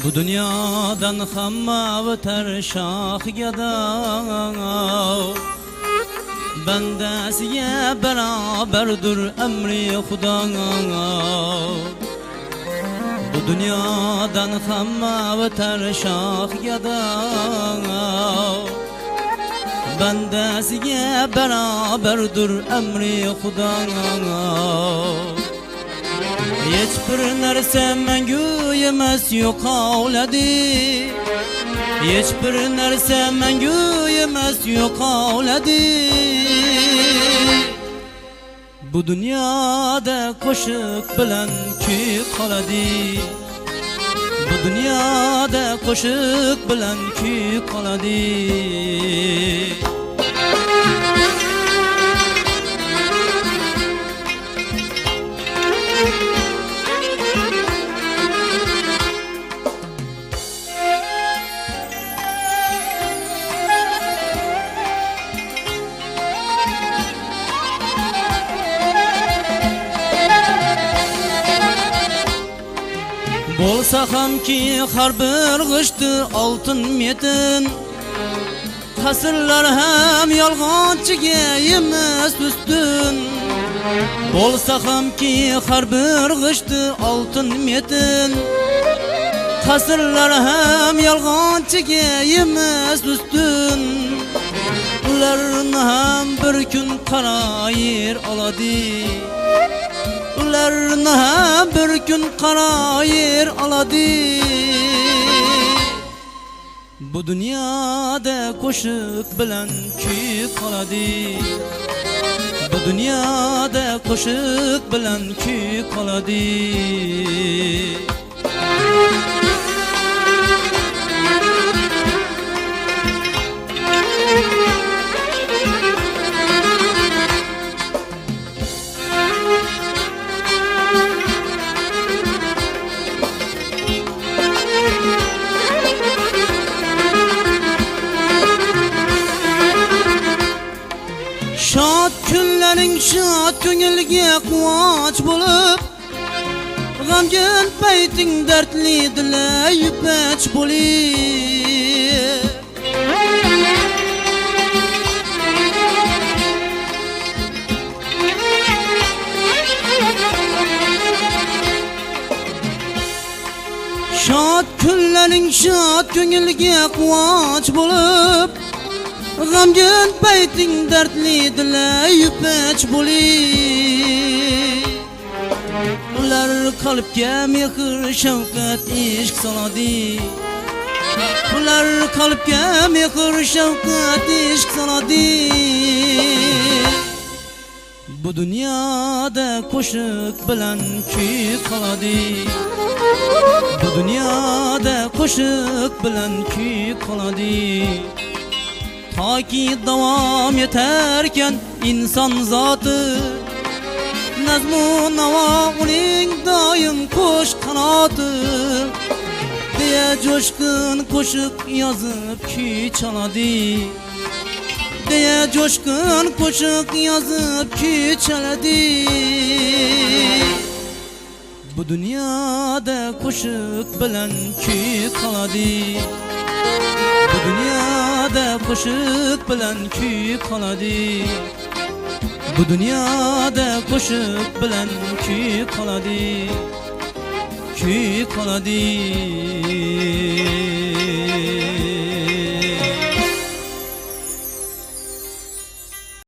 Bu dünyadan hamma o'tar shohiga bandasiga barobardir amri Xudo. Bu dünyadan hamma o'tar shohiga bandasiga barobardir amri Xudo. Hech bir narsa mangu emas yo'qoladi, hech bir narsa mangu emas yo'qoladi. Bu dunyoda qo'shiq bilan kuy qoladi, bu dunyoda qo'shiq bilan kuy qoladi. Bolsa hamki har bir g'ishti oltin metin, qasrlar ham yolg'onchiga emas ustun. Bolsa hamki har bir g'ishti oltin metin, qasrlar ham yolg'onchiga emas ustun. Ularni ham bir kun qaro yer oladi, ularni ham bir kun qaro yer oladi. Bu dunyoda qo'shiq bilan kuy qoladi, bu dunyoda qo'shiq bilan kuy qoladi. Şad kunlaring şad ko'ngilga quvonch bo'lib, g'amgin payting dardli dila yupach bo'lib. Şad kunlaring şad ko'ngilga quvonch bo'lib, g'amgin payting dardli dila yupach bo'lib. Ular qalbga mehr shafqat ishq soladi, ular qalbga mehr shafqat ishq soladi. Bu dunyoda qo'shiq bilan kuy qoladi, bu dunyoda qo'shiq bilan kuy qoladi. Toki davom etarkan inson zoti, nazmu navo uning doim qo'sh qanoti. Deya jo'shqin qo'shiq yozib kuy chaladi, deya jo'shqin qo'shiq yozib kuy chaladi. Bu dunyoda qo'shiq bilan kuy qoladi, bu dunyoda qo'shiq bilan kuy qoladi, bu dunyoda qo'shiq bilan kuy qoladi, kuy qoladi.